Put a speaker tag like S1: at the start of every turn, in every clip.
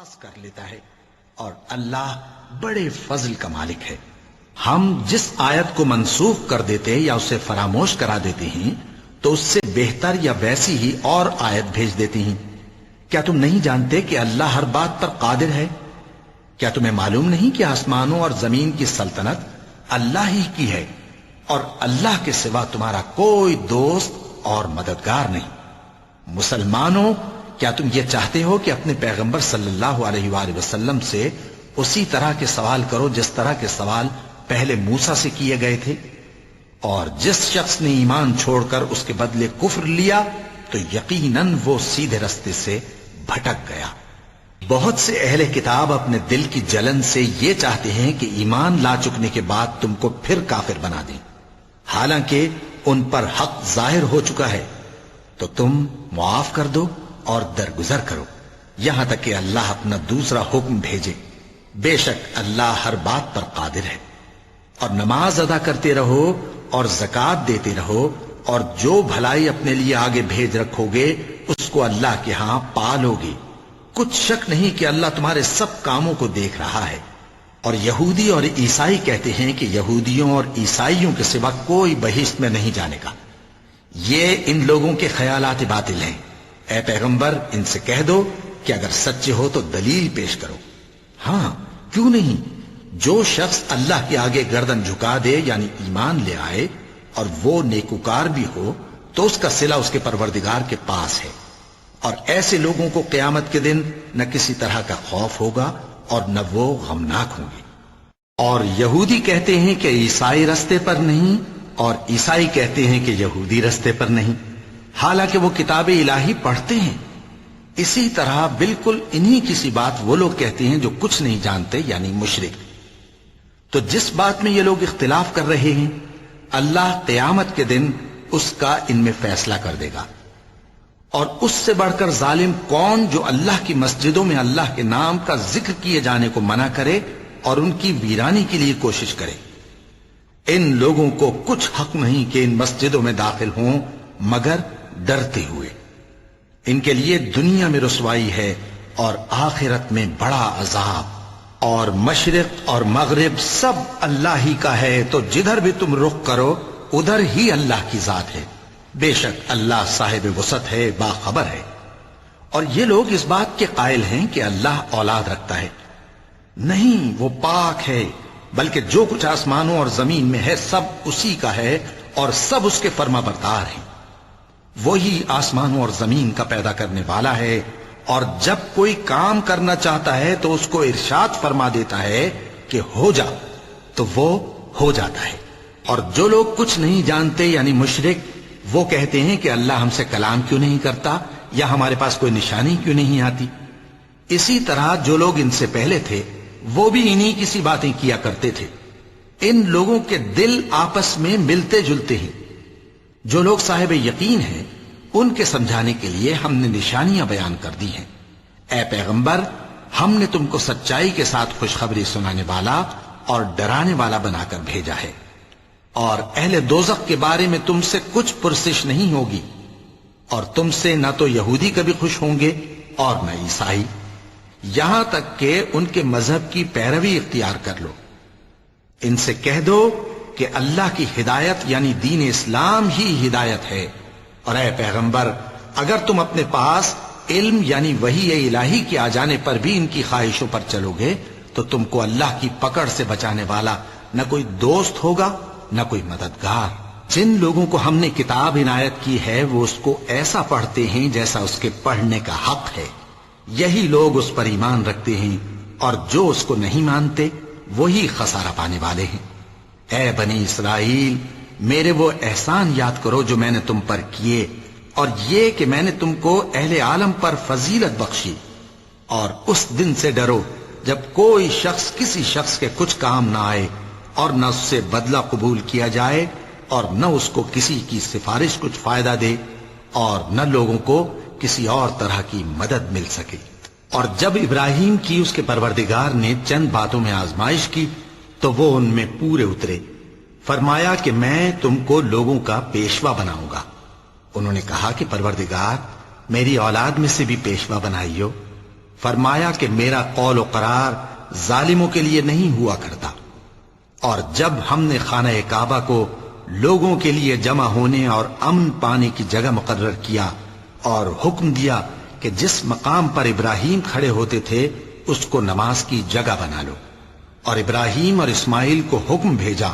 S1: پاس کر لیتا ہے اور اللہ بڑے فضل کا مالک ہے۔ ہم جس آیت کو منسوخ کر دیتے یا اسے فراموش کرا دیتے ہیں تو اس سے بہتر یا ویسی ہی اور آیت بھیج دیتی ہیں۔ کیا تم نہیں جانتے کہ اللہ ہر بات پر قادر ہے؟ کیا تمہیں معلوم نہیں کہ آسمانوں اور زمین کی سلطنت اللہ ہی کی ہے اور اللہ کے سوا تمہارا کوئی دوست اور مددگار نہیں؟ مسلمانوں، کیا تم یہ چاہتے ہو کہ اپنے پیغمبر صلی اللہ علیہ وآلہ وسلم سے اسی طرح کے سوال کرو جس طرح کے سوال پہلے موسیٰ سے کیے گئے تھے؟ اور جس شخص نے ایمان چھوڑ کر اس کے بدلے کفر لیا تو یقیناً وہ سیدھے رستے سے بھٹک گیا۔ بہت سے اہل کتاب اپنے دل کی جلن سے یہ چاہتے ہیں کہ ایمان لا چکنے کے بعد تم کو پھر کافر بنا دیں، حالانکہ ان پر حق ظاہر ہو چکا ہے۔ تو تم معاف کر دو اور درگزر کرو یہاں تک کہ اللہ اپنا دوسرا حکم بھیجے۔ بے شک اللہ ہر بات پر قادر ہے۔ اور نماز ادا کرتے رہو اور زکوٰۃ دیتے رہو، اور جو بھلائی اپنے لیے آگے بھیج رکھو گے اس کو اللہ کے ہاں پالو گے۔ کچھ شک نہیں کہ اللہ تمہارے سب کاموں کو دیکھ رہا ہے۔ اور یہودی اور عیسائی کہتے ہیں کہ یہودیوں اور عیسائیوں کے سوا کوئی بہشت میں نہیں جانے گا۔ یہ ان لوگوں کے خیالات باطل ہیں۔ اے پیغمبر، ان سے کہہ دو کہ اگر سچے ہو تو دلیل پیش کرو۔ ہاں، کیوں نہیں؟ جو شخص اللہ کے آگے گردن جھکا دے یعنی ایمان لے آئے اور وہ نیکوکار بھی ہو تو اس کا صلہ اس کے پروردگار کے پاس ہے۔ اور ایسے لوگوں کو قیامت کے دن نہ کسی طرح کا خوف ہوگا اور نہ وہ غمناک ہوں گے۔ اور یہودی کہتے ہیں کہ عیسائی رستے پر نہیں، اور عیسائی کہتے ہیں کہ یہودی رستے پر نہیں، حالانکہ وہ کتاب الہی پڑھتے ہیں۔ اسی طرح بالکل انہی کسی بات وہ لوگ کہتے ہیں جو کچھ نہیں جانتے یعنی مشرک۔ تو جس بات میں یہ لوگ اختلاف کر رہے ہیں اللہ قیامت کے دن اس کا ان میں فیصلہ کر دے گا۔ اور اس سے بڑھ کر ظالم کون جو اللہ کی مسجدوں میں اللہ کے نام کا ذکر کیے جانے کو منع کرے اور ان کی ویرانی کے لیے کوشش کرے۔ ان لوگوں کو کچھ حق نہیں کہ ان مسجدوں میں داخل ہوں مگر ڈرتے ہوئے۔ ان کے لیے دنیا میں رسوائی ہے اور آخرت میں بڑا عذاب۔ اور مشرق اور مغرب سب اللہ ہی کا ہے، تو جدھر بھی تم رخ کرو ادھر ہی اللہ کی ذات ہے۔ بے شک اللہ صاحب وسعت ہے، باخبر ہے۔ اور یہ لوگ اس بات کے قائل ہیں کہ اللہ اولاد رکھتا ہے۔ نہیں، وہ پاک ہے، بلکہ جو کچھ آسمانوں اور زمین میں ہے سب اسی کا ہے اور سب اس کے فرما بردار ہیں۔ وہی آسمانوں اور زمین کا پیدا کرنے والا ہے، اور جب کوئی کام کرنا چاہتا ہے تو اس کو ارشاد فرما دیتا ہے کہ ہو جا، تو وہ ہو جاتا ہے۔ اور جو لوگ کچھ نہیں جانتے یعنی مشرک، وہ کہتے ہیں کہ اللہ ہم سے کلام کیوں نہیں کرتا یا ہمارے پاس کوئی نشانی کیوں نہیں آتی۔ اسی طرح جو لوگ ان سے پہلے تھے وہ بھی انہی کسی باتیں کیا کرتے تھے۔ ان لوگوں کے دل آپس میں ملتے جلتے ہیں۔ جو لوگ صاحب یقین ہیں ان کے سمجھانے کے لیے ہم نے نشانیاں بیان کر دی ہیں۔ اے پیغمبر، ہم نے تم کو سچائی کے ساتھ خوشخبری سنانے والا اور ڈرانے والا بنا کر بھیجا ہے۔ اور اہل دوزخ کے بارے میں تم سے کچھ پرسش نہیں ہوگی، اور تم سے نہ تو یہودی کبھی خوش ہوں گے اور نہ عیسائی، یہاں تک کہ ان کے مذہب کی پیروی اختیار کر لو۔ ان سے کہہ دو کہ اللہ کی ہدایت یعنی دین اسلام ہی ہدایت ہے۔ اور اے پیغمبر، اگر تم اپنے پاس علم یعنی وحی الہی کے آ جانے پر بھی ان کی خواہشوں پر چلو گے تو تم کو اللہ کی پکڑ سے بچانے والا نہ کوئی دوست ہوگا نہ کوئی مددگار۔ جن لوگوں کو ہم نے کتاب عنایت کی ہے وہ اس کو ایسا پڑھتے ہیں جیسا اس کے پڑھنے کا حق ہے، یہی لوگ اس پر ایمان رکھتے ہیں، اور جو اس کو نہیں مانتے وہی خسارہ پانے والے ہیں۔ اے بنی اسرائیل، میرے وہ احسان یاد کرو جو میں نے تم پر کیے، اور یہ کہ میں نے تم کو اہل عالم پر فضیلت بخشی۔ اور اس دن سے ڈرو جب کوئی شخص کسی شخص کے کچھ کام نہ آئے اور نہ اس سے بدلہ قبول کیا جائے، اور نہ اس کو کسی کی سفارش کچھ فائدہ دے، اور نہ لوگوں کو کسی اور طرح کی مدد مل سکے۔ اور جب ابراہیم کی اس کے پروردگار نے چند باتوں میں آزمائش کی تو وہ ان میں پورے اترے۔ فرمایا کہ میں تم کو لوگوں کا پیشوا بناؤں گا۔ انہوں نے کہا کہ پروردگار، میری اولاد میں سے بھی پیشوا بنائیو۔ فرمایا کہ میرا قول و قرار ظالموں کے لیے نہیں ہوا کرتا۔ اور جب ہم نے خانہ کعبہ کو لوگوں کے لیے جمع ہونے اور امن پانے کی جگہ مقرر کیا اور حکم دیا کہ جس مقام پر ابراہیم کھڑے ہوتے تھے اس کو نماز کی جگہ بنا لو، اور ابراہیم اور اسماعیل کو حکم بھیجا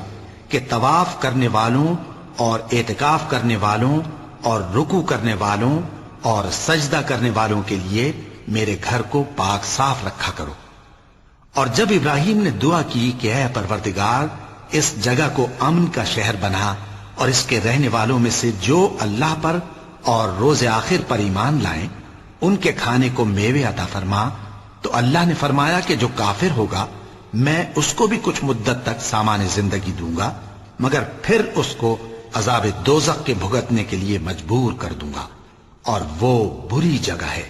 S1: کہ طواف کرنے والوں اور اعتکاف کرنے والوں اور رکوع کرنے والوں اور سجدہ کرنے والوں کے لیے میرے گھر کو پاک صاف رکھا کرو۔ اور جب ابراہیم نے دعا کی کہ اے پروردگار اس جگہ کو امن کا شہر بنا اور اس کے رہنے والوں میں سے جو اللہ پر اور روز آخر پر ایمان لائیں ان کے کھانے کو میوے عطا فرما، تو اللہ نے فرمایا کہ جو کافر ہوگا میں اس کو بھی کچھ مدت تک سامان زندگی دوں گا، مگر پھر اس کو عذاب دوزخ کے بھگتنے کے لیے مجبور کر دوں گا، اور وہ بری جگہ ہے۔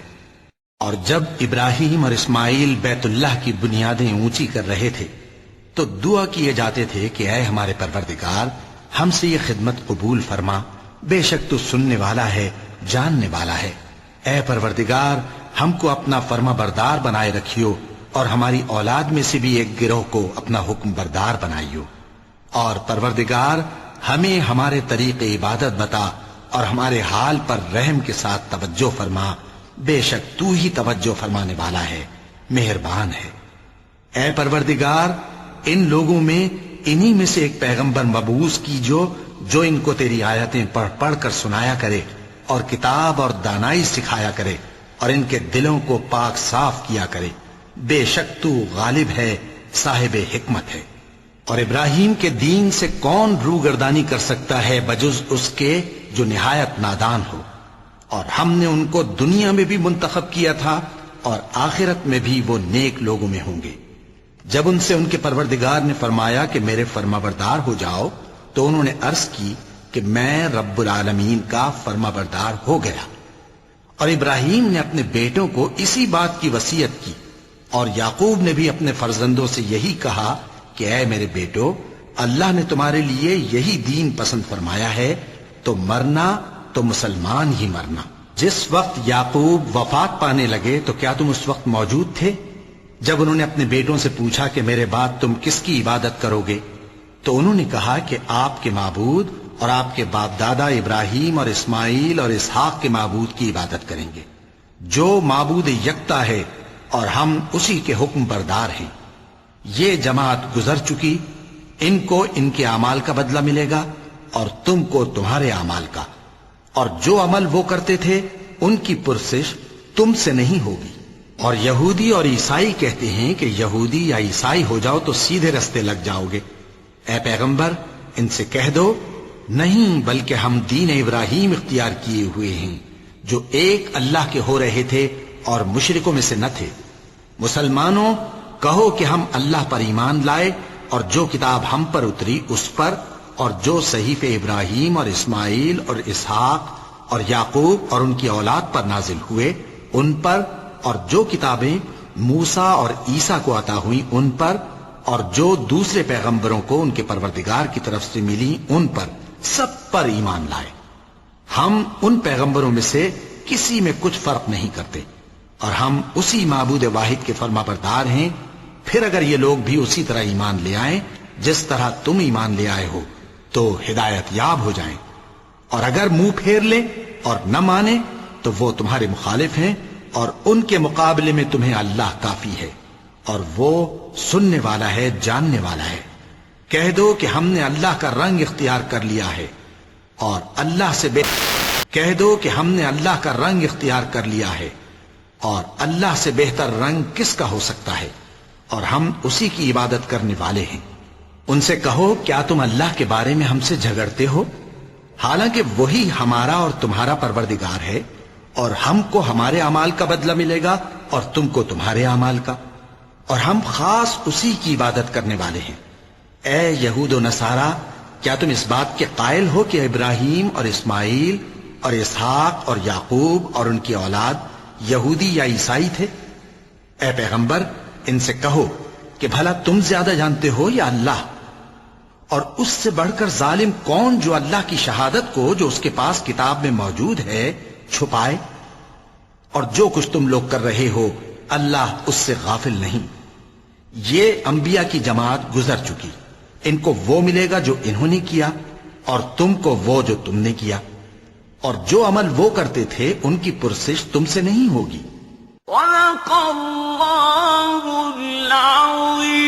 S1: اور جب ابراہیم اور اسماعیل بیت اللہ کی بنیادیں اونچی کر رہے تھے تو دعا کیے جاتے تھے کہ اے ہمارے پروردگار ہم سے یہ خدمت قبول فرما، بے شک تو سننے والا ہے، جاننے والا ہے۔ اے پروردگار ہم کو اپنا فرما بردار بنائے رکھیو، اور ہماری اولاد میں سے بھی ایک گروہ کو اپنا حکم بردار بنائیو، اور پروردگار ہمیں ہمارے طریق عبادت بتا اور ہمارے حال پر رحم کے ساتھ توجہ فرما، بے شک تو ہی توجہ فرمانے والا ہے، مہربان ہے۔ اے پروردگار ان لوگوں میں انہی میں سے ایک پیغمبر مبعوث کی جو ان کو تیری آیتیں پڑھ پڑھ کر سنایا کرے اور کتاب اور دانائی سکھایا کرے اور ان کے دلوں کو پاک صاف کیا کرے، بے شک تو غالب ہے، صاحب حکمت ہے۔ اور ابراہیم کے دین سے کون روگردانی کر سکتا ہے بجز اس کے جو نہایت نادان ہو، اور ہم نے ان کو دنیا میں بھی منتخب کیا تھا اور آخرت میں بھی وہ نیک لوگوں میں ہوں گے۔ جب ان سے ان کے پروردگار نے فرمایا کہ میرے فرما بردار ہو جاؤ تو انہوں نے عرض کی کہ میں رب العالمین کا فرما بردار ہو گیا۔ اور ابراہیم نے اپنے بیٹوں کو اسی بات کی وصیت کی، اور یعقوب نے بھی اپنے فرزندوں سے یہی کہا کہ اے میرے بیٹو، اللہ نے تمہارے لیے یہی دین پسند فرمایا ہے، تو مرنا تو مسلمان ہی مرنا۔ جس وقت یعقوب وفات پانے لگے تو کیا تم اس وقت موجود تھے جب انہوں نے اپنے بیٹوں سے پوچھا کہ میرے بعد تم کس کی عبادت کرو گے؟ تو انہوں نے کہا کہ آپ کے معبود اور آپ کے باپ دادا ابراہیم اور اسماعیل اور اسحاق کے معبود کی عبادت کریں گے، جو معبود یکتا ہے اور ہم اسی کے حکم بردار ہیں۔ یہ جماعت گزر چکی، ان کو ان کے اعمال کا بدلہ ملے گا اور تم کو تمہارے اعمال کا، اور جو عمل وہ کرتے تھے ان کی پرسش تم سے نہیں ہوگی۔ اور یہودی اور عیسائی کہتے ہیں کہ یہودی یا عیسائی ہو جاؤ تو سیدھے رستے لگ جاؤ گے۔ اے پیغمبر ان سے کہہ دو نہیں، بلکہ ہم دین ابراہیم اختیار کیے ہوئے ہیں جو ایک اللہ کے ہو رہے تھے اور مشرکوں میں سے نہ تھے۔ مسلمانوں کہو کہ ہم اللہ پر ایمان لائے اور جو کتاب ہم پر اتری اس پر، اور جو صحیفے ابراہیم اور اسماعیل اور اسحاق اور یعقوب اور ان کی اولاد پر نازل ہوئے ان پر، اور جو کتابیں موسیٰ اور عیسیٰ کو عطا ہوئیں ان پر، اور جو دوسرے پیغمبروں کو ان کے پروردگار کی طرف سے ملی ان پر، سب پر ایمان لائے۔ ہم ان پیغمبروں میں سے کسی میں کچھ فرق نہیں کرتے، اور ہم اسی معبود واحد کے فرما بردار ہیں۔ پھر اگر یہ لوگ بھی اسی طرح ایمان لے آئیں جس طرح تم ایمان لے آئے ہو تو ہدایت یاب ہو جائیں، اور اگر منہ پھیر لیں اور نہ مانے تو وہ تمہارے مخالف ہیں، اور ان کے مقابلے میں تمہیں اللہ کافی ہے، اور وہ سننے والا ہے، جاننے والا ہے۔ کہہ دو کہ ہم نے اللہ کا رنگ اختیار کر لیا ہے، اور اللہ سے کہہ دو کہ ہم نے اللہ کا رنگ اختیار کر لیا ہے، اور اللہ سے بہتر رنگ کس کا ہو سکتا ہے، اور ہم اسی کی عبادت کرنے والے ہیں۔ ان سے کہو کیا تم اللہ کے بارے میں ہم سے جھگڑتے ہو، حالانکہ وہی ہمارا اور تمہارا پروردگار ہے، اور ہم کو ہمارے اعمال کا بدلہ ملے گا اور تم کو تمہارے اعمال کا، اور ہم خاص اسی کی عبادت کرنے والے ہیں۔ اے یہود و نصارا، کیا تم اس بات کے قائل ہو کہ ابراہیم اور اسماعیل اور اسحاق اور یعقوب اور ان کی اولاد یہودی یا عیسائی تھے؟ اے پیغمبر ان سے کہو کہ بھلا تم زیادہ جانتے ہو یا اللہ؟ اور اس سے بڑھ کر ظالم کون جو اللہ کی شہادت کو جو اس کے پاس کتاب میں موجود ہے چھپائے؟ اور جو کچھ تم لوگ کر رہے ہو اللہ اس سے غافل نہیں۔ یہ انبیاء کی جماعت گزر چکی، ان کو وہ ملے گا جو انہوں نے کیا، اور تم کو وہ جو تم نے کیا، اور جو عمل وہ کرتے تھے ان کی پرسش تم سے نہیں ہوگی۔
S2: صدق اللہ العظیم۔